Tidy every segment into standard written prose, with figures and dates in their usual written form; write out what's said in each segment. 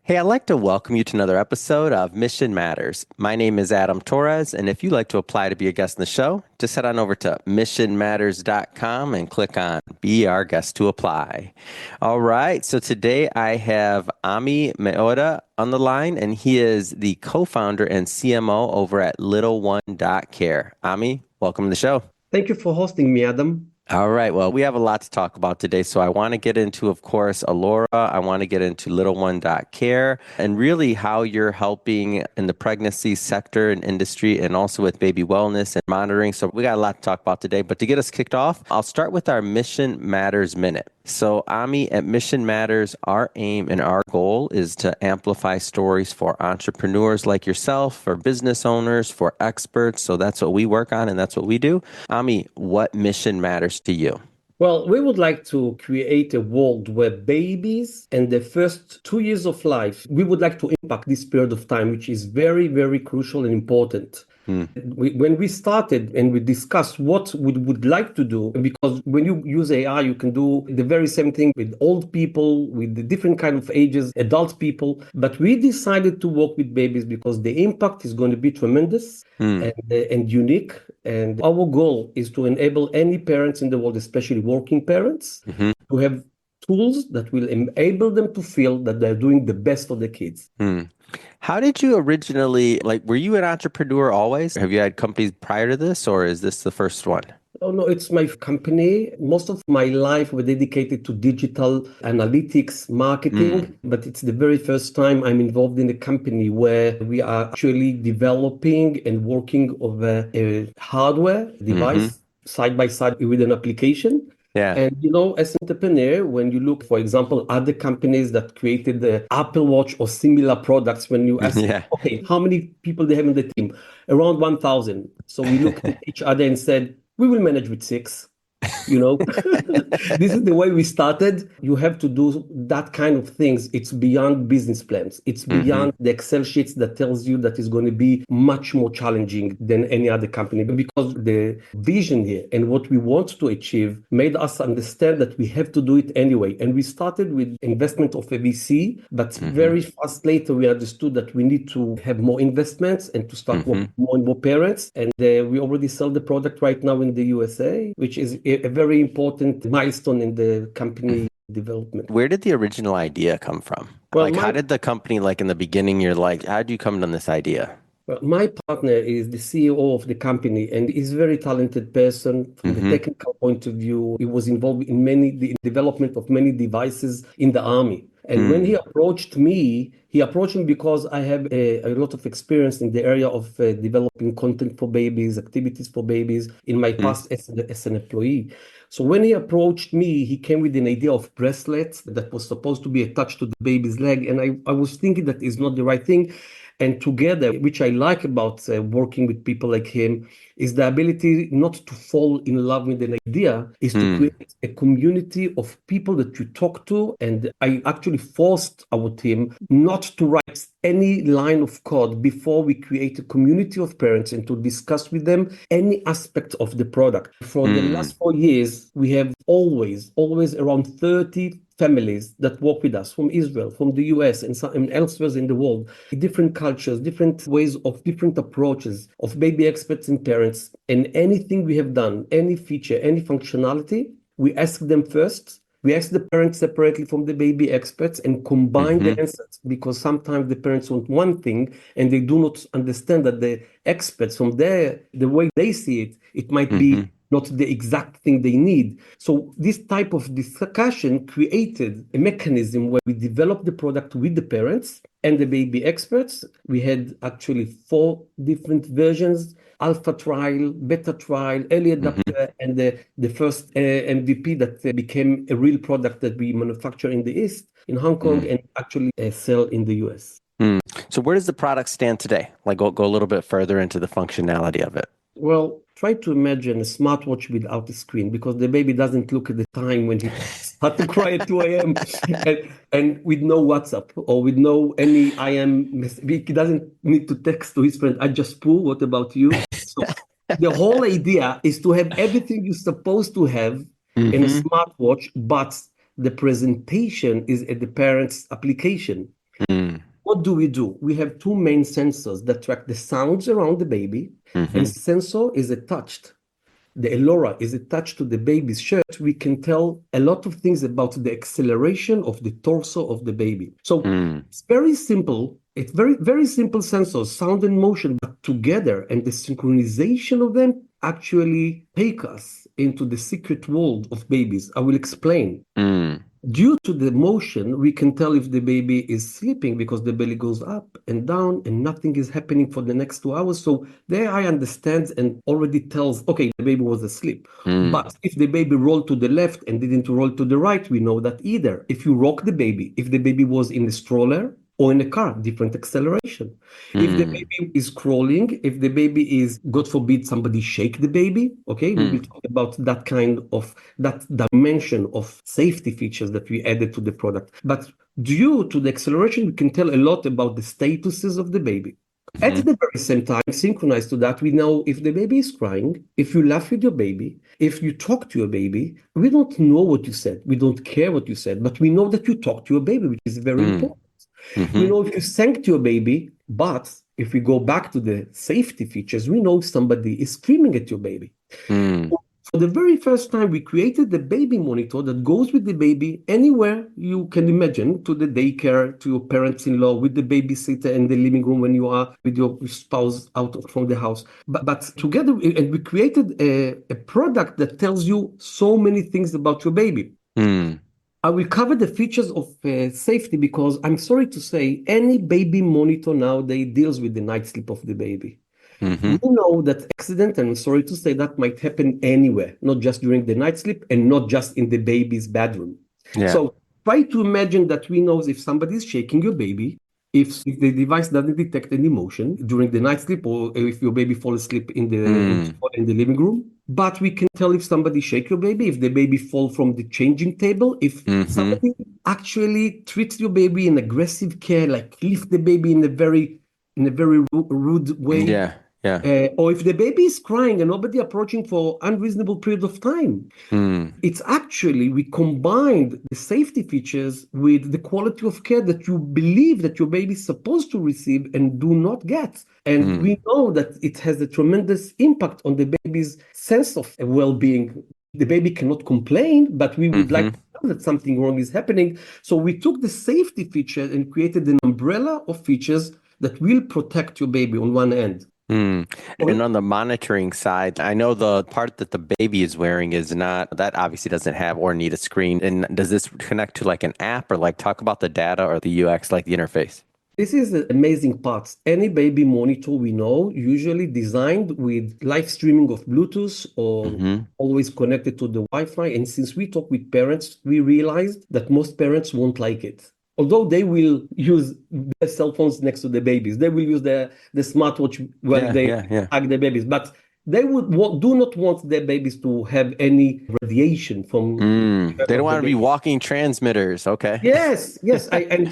Hey, I'd like to welcome you to another episode of Mission Matters. My name is Adam Torres, and if you'd like to apply to be a guest in the show, just head on over to missionmatters.com and click on Be Our Guest to apply. All right, so today I have Ami Meoda on the line, and he is the co-founder and CMO over at Little1.care. Ami, welcome to the show. Thank you for hosting me, Adam. All right. Well, we have a lot to talk about today. So I want to get into, of course, Elora. I want to get into Little1.care and really how you're helping in the pregnancy sector and industry and also with baby wellness and monitoring. So we got a lot to talk about today. But to get us kicked off, I'll start with our Mission Matters Minute. So Ami, at Mission Matters, our aim and our goal is to amplify stories for entrepreneurs like yourself, for business owners, for experts. So that's what we work on and that's what we do. Ami, what mission matters to you? Well, we would like to create a world where babies and the first 2 years of life, we would like to impact this period of time, which is very, very crucial and important. When we started and we discussed what we would like to do, because when you use AI, you can do the very same thing with old people, with the different kind of ages, adult people. But we decided to work with babies because the impact is going to be tremendous and unique. And our goal is to enable any parents in the world, especially working parents, to have tools that will enable them to feel that they're doing the best for the kids. How did you originally, were you an entrepreneur always? Have you had companies prior to this, or is this the first one? Oh, no, it's my company. Most of my life was dedicated to digital analytics, marketing, but it's the very first time I'm involved in a company where we are actually developing and working over a hardware device side by side with an application. Yeah. And as an entrepreneur, when you look, for example, other companies that created the Apple Watch or similar products, when you ask, okay, how many people they have in the team? Around 1,000. So we looked at each other and said, we will manage with 6. This is the way we started. You have to do that kind of things. It's beyond business plans. It's beyond the Excel sheets that tells you that is going to be much more challenging than any other company. But because the vision here and what we want to achieve made us understand that we have to do it anyway. And we started with investment of a VC, but very fast later we understood that we need to have more investments and to start working more and more parents. And we already sell the product right now in the USA, which is a very important milestone in the company development. Where did the original idea come from? Well, how did the company, in the beginning, how did you come on this idea? Well, my partner is the CEO of the company, and he's a very talented person from the technical point of view. He was involved in the development of many devices in the army. And when he approached me because I have a lot of experience in the area of developing content for babies, activities for babies in my past as an employee. So when he approached me, he came with an idea of bracelets that was supposed to be attached to the baby's leg. And I was thinking that is not the right thing. And together, which I like about working with people like him, is the ability not to fall in love with an idea, is to create a community of people that you talk to. And I actually forced our team not to write any line of code before we create a community of parents and to discuss with them any aspect of the product. For the last 4 years, we have always around 30 families that work with us from Israel, from the US, and elsewhere in the world, different cultures, different ways of different approaches of baby experts and parents. And anything we have done, any feature, any functionality, we ask them first. We ask the parents separately from the baby experts and combine the answers, because sometimes the parents want one thing and they do not understand that the experts from the way they see it, it might be not the exact thing they need. So this type of discussion created a mechanism where we developed the product with the parents and the baby experts. We had actually 4 different versions: alpha trial, beta trial, early adopter, and the first MVP that became a real product that we manufacture in the East, in Hong Kong, and actually sell in the US. So where does the product stand today? Go a little bit further into the functionality of it. Well, try to imagine a smartwatch without a screen, because the baby doesn't look at the time when he starts to cry at 2 a.m. and with no WhatsApp or with no any IM. He doesn't need to text to his friend, I just poo, what about you? So the whole idea is to have everything you're supposed to have in a smartwatch, but the presentation is at the parent's application. Mm. What do? We have two main sensors that track the sounds around the baby, and Mm-hmm. sensor is attached. The Elora is attached to the baby's shirt. We can tell a lot of things about the acceleration of the torso of the baby. So Mm. it's very simple. It's very, very simple sensors, sound and motion, but together and the synchronization of them actually take us into the secret world of babies. I will explain. Mm. Due to the motion, we can tell if the baby is sleeping because the belly goes up and down and nothing is happening for the next 2 hours. So there I understand and already tells, okay, the baby was asleep. Mm. But if the baby rolled to the left and didn't roll to the right, we know that either. If you rock the baby, if the baby was in the stroller or in a car, different acceleration. If the Mm. baby is crawling, if the baby is, God forbid, somebody shake the baby, okay, we will Mm. talk about that kind of, that dimension of safety features that we added to the product. But due to the acceleration, we can tell a lot about the statuses of the baby. At Mm-hmm. the very same time, synchronized to that, we know if the baby is crying, if you laugh with your baby, if you talk to your baby, we don't know what you said. We don't care what you said, but we know that you talked to your baby, which is very Mm. important. We Mm-hmm. know if you sang to your baby, but if we go back to the safety features, we know if somebody is screaming at your baby. Mm. For the very first time, we created the baby monitor that goes with the baby anywhere you can imagine, to the daycare, to your parents-in-law, with the babysitter in the living room when you are with your spouse out from the house. But together, and we created a product that tells you so many things about your baby. Mm. I will cover the features of safety because I'm sorry to say, any baby monitor nowadays deals with the night sleep of the baby. Mm-hmm. We know that accident, and I'm sorry to say, that might happen anywhere, not just during the night sleep and not just in the baby's bedroom. Yeah. So try to imagine that we know if somebody is shaking your baby, if the device doesn't detect any motion during the night sleep, or if your baby falls asleep Mm. in the living room. But we can tell if somebody shake your baby, if the baby fall from the changing table, if Mm-hmm. somebody actually treats your baby in aggressive care, like lift the baby in a very rude way, Yeah. Yeah. or if the baby is crying and nobody approaching for unreasonable period of time. Mm. It's actually, we combined the safety features with the quality of care that you believe that your baby is supposed to receive and do not get. And Mm. we know that it has a tremendous impact on the baby's sense of well-being. The baby cannot complain, but we would like Mm-hmm. to know that something wrong is happening. So we took the safety feature and created an umbrella of features that will protect your baby on one end. Mm. And on the monitoring side, I know the part that the baby is wearing is not, that obviously doesn't have or need a screen. And does this connect to like an app, or like talk about the data or the UX, like the interface? This is the amazing part. Any baby monitor we know, usually designed with live streaming of Bluetooth or Mm-hmm. always connected to the Wi-Fi. And since we talk with parents, we realized that most parents won't like it. Although they will use their cell phones next to the babies, they will use the smartwatch when Yeah. they Yeah. Yeah. hug the babies, but they do not want their babies to have any radiation from Mm. They don't of the want to be baby. walking transmitters. Okay. Yes, yes. And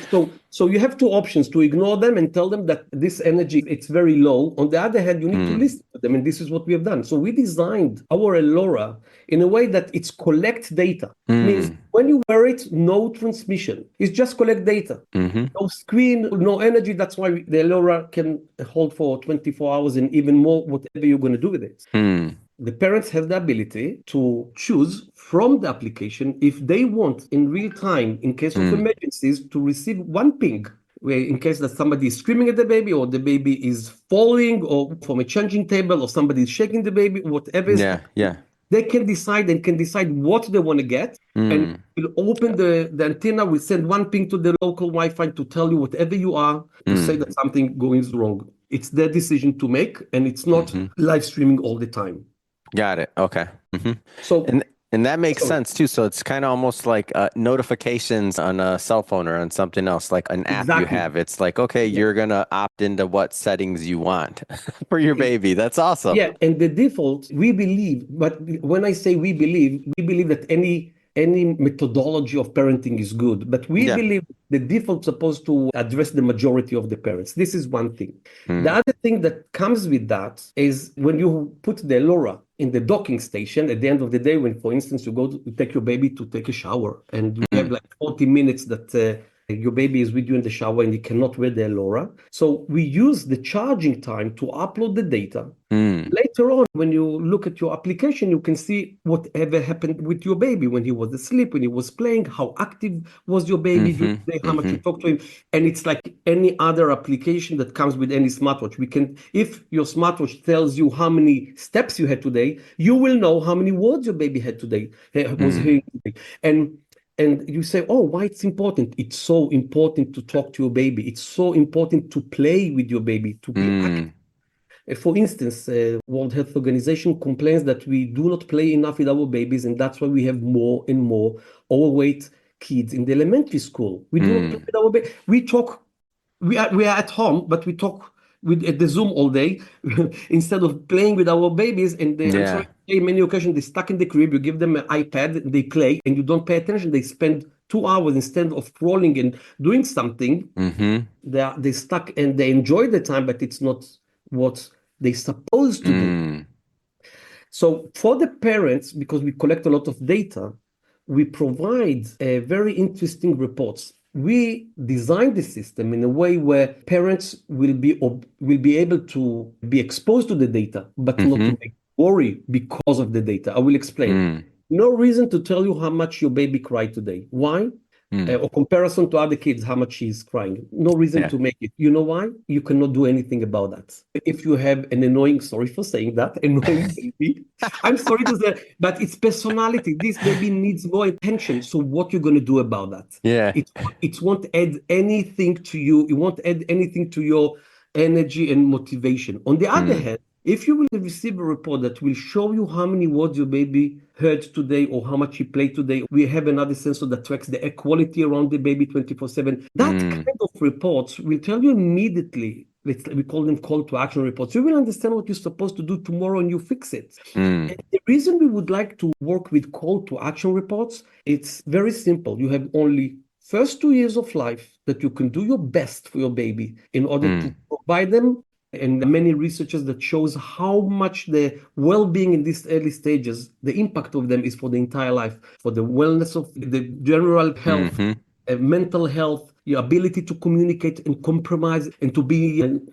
so you have two options: to ignore them and tell them that this energy, it's very low. On the other hand, you need to Mm. listen to them, and this is what we have done. So we designed our Elora in a way that it's collect data. Means Mm. when you wear it, no transmission. It's just collect data. Mm-hmm. No screen, no energy. That's why the Elora can hold for 24 hours and even more, whatever you're going to do with it. Mm. The parents have the ability to choose from the application if they want in real time, in case of Mm. emergencies, to receive one ping, where in case that somebody is screaming at the baby, or the baby is falling, or from a changing table, or somebody is shaking the baby, whatever is Yeah. happening, Yeah. they can decide and can decide what they want to get. And Mm. we'll open the antenna, we send one ping to the local Wi-Fi to tell you whatever you are, to say Mm. that something going wrong. It's their decision to make, and it's not Mm-hmm. live streaming all the time. Got it. Okay. Hmm. So, And that makes sorry, sense too. So it's kind of almost like notifications on a cell phone or on something else, like an app you exactly. have. It's like, okay, Yeah. you're gonna opt into what settings you want for your baby. That's awesome. Yeah, and the default, we believe, but when I say we believe that any methodology of parenting is good, but we Yeah. believe the default supposed to address the majority of the parents. This is one thing. The Mm. other thing that comes with that is when you put the LoRa in the docking station at the end of the day, when, for instance, you go to take your baby to take a shower and you have Mm. like 40 minutes that your baby is with you in the shower and you cannot wear the Elora. So we use the charging time to upload the data. Mm. Later on, when you look at your application, you can see whatever happened with your baby when he was asleep, when he was playing, how active was your baby during Mm-hmm. the day, how much Mm-hmm. you talked to him. And it's like any other application that comes with any smartwatch. We can, if your smartwatch tells you how many steps you had today, you will know how many words your baby had today, was Mm. hearing today. And you say, oh, why it's important? It's so important to talk to your baby. It's so important to play with your baby, to be active. Mm. For instance, World Health Organization complains that we do not play enough with our babies, and that's why we have more and more overweight kids in the elementary school. We do not play Mm. with our baby. We talk. We are at home, but we talk with at the Zoom all day instead of playing with our babies. And I'm sorry Yeah. to say, many occasions they're stuck in the crib. You give them an iPad, they play, and you don't pay attention. They spend 2 hours instead of scrolling and doing something. Mm-hmm. They stuck and they enjoy the time, but it's not what they're supposed to do. Mm. So for the parents, because we collect a lot of data, we provide very interesting reports. We designed the system in a way where parents will be able to be exposed to the data, but not Mm-hmm. to make worry because of the data. I will explain. Mm. No reason to tell you how much your baby cried today. Why? Mm. Or comparison to other kids, how much she's crying. No reason Yeah. to make it. You know why? You cannot do anything about that. If you have an annoying, sorry for saying that, annoying baby, I'm sorry to say, but it's personality. This baby needs more attention. So what you're going to do about that? Yeah. It won't add anything to you. It won't add anything to your energy and motivation. On the other Mm. hand, if you will receive a report that will show you how many words your baby heard today or how much he played today, we have another sensor that tracks the air quality around the baby 24/7. That Mm. kind of reports will tell you immediately. We call them call to action reports. You will understand what you're supposed to do tomorrow and you fix it. Mm. And the reason we would like to work with call to action reports, it's very simple. You have only first 2 years of life that you can do your best for your baby in order to Mm. provide them and many researchers that shows how much the well-being in these early stages, the impact of them is for the entire life, for the wellness of the general health, Mm-hmm. mental health, your ability to communicate and compromise and to be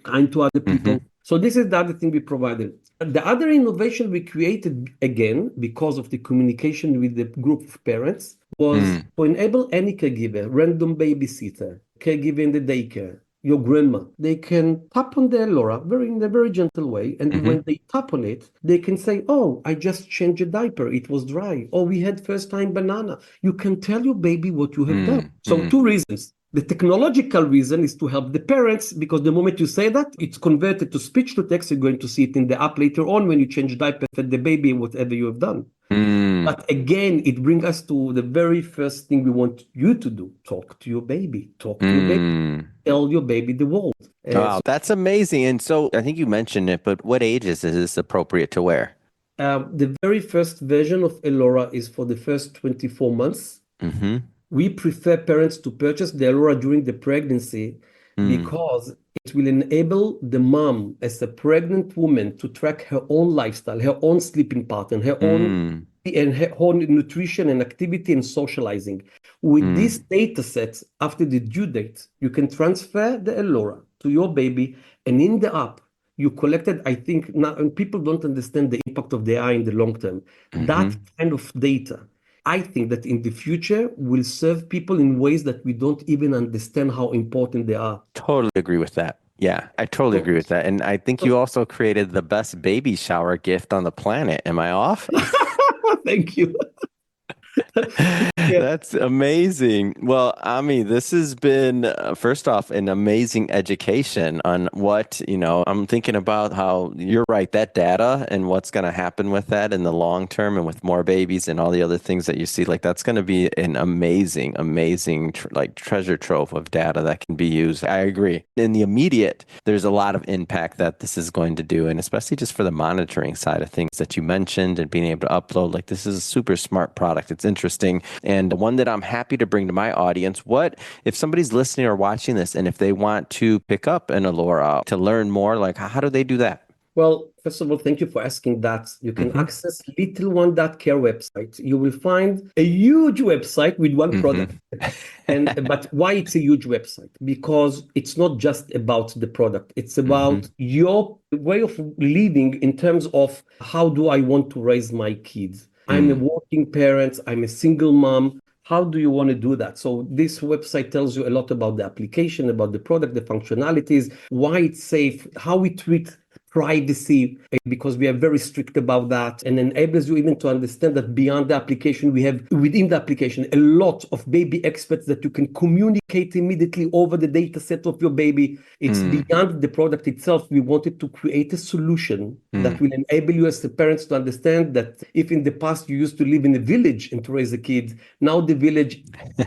kind to other Mm-hmm. people. So this is the other thing we provided. The other innovation we created, again, because of the communication with the group of parents, was Mm. to enable any caregiver, random babysitter, caregiver in the daycare, your grandma, they can tap on their Elora in a very gentle way. And Mm-hmm. when they tap on it, they can say, oh, I just changed a diaper. It was dry. Or we had first time banana. You can tell your baby what you have done. Mm. So Mm. two reasons. The technological reason is to help the parents because the moment you say that, it's converted to speech to text. You're going to see it in the app later on when you change diaper, fed the baby, whatever you have done. Mm. But again, it brings us to the very first thing we want you to do. Talk to your baby. Talk to your baby. Mm. Tell your baby the world. Wow, that's amazing. And so I think you mentioned it, but what ages is this appropriate to wear? The very first version of Elora is for the first 24 months. Mm-hmm. We prefer parents to purchase the Elora during the pregnancy Mm. because it will enable the mom, as a pregnant woman, to track her own lifestyle, her own sleeping pattern, her own Mm. and her own nutrition and activity and socializing. With Mm. this data set, after the due date, you can transfer the Elora to your baby, and in the app, you collected, I think, now, and people don't understand the impact of the AI in the long term. That Mm-hmm. kind of data, I think that in the future will serve people in ways that we don't even understand how important they are. Totally agree with that. Yeah, I totally So, agree with that. And I think you so also created the best baby shower gift on the planet. Am I off? thank you. Yeah. That's amazing. Well, Ami, this has been, first off, an amazing education on what, I'm thinking about how you're right, that data and what's going to happen with that in the long term and with more babies and all the other things that you see, like that's going to be an amazing, amazing, like treasure trove of data that can be used. I agree. In the immediate, there's a lot of impact that this is going to do, and especially just for the monitoring side of things that you mentioned and being able to upload, like this is a super smart product. It's interesting and one that I'm happy to bring to my audience. What if somebody's listening or watching this and if they want to pick up an Elora to learn more, like how do they do that? Well, first of all, thank you for asking that. You can Mm-hmm. access little1.care website. You will find a huge website with one product. Mm-hmm. And but why it's a huge website? Because it's not just about the product. It's Mm-hmm. about your way of living in terms of how do I want to raise my kids? I'm a Mm. working parent, I'm a single mom. How do you want to do that? So this website tells you a lot about the application, about the product, the functionalities, why it's safe, how we treat privacy, because we are very strict about that, and enables you even to understand that beyond the application, we have within the application a lot of baby experts that you can communicate immediately over the data set of your baby. It's Mm. beyond the product itself. We wanted to create a solution that Mm. will enable you as the parents to understand that if in the past you used to live in a village and to raise a kid, now the village,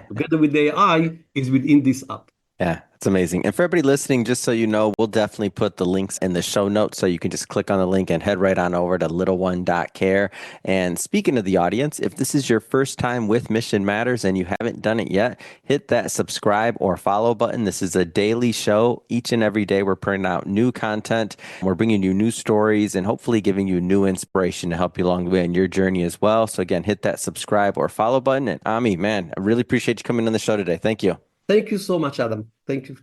together with the AI, is within this app. Yeah, it's amazing. And for everybody listening, just so you know, we'll definitely put the links in the show notes so you can just click on the link and head right on over to little1.care. And speaking of the audience, if this is your first time with Mission Matters and you haven't done it yet, hit that subscribe or follow button. This is a daily show. Each and every day, we're putting out new content. We're bringing you new stories and hopefully giving you new inspiration to help you along the way in your journey as well. So again, hit that subscribe or follow button. And Ami, man, I really appreciate you coming on the show today. Thank you. Thank you so much, Adam. Thank you.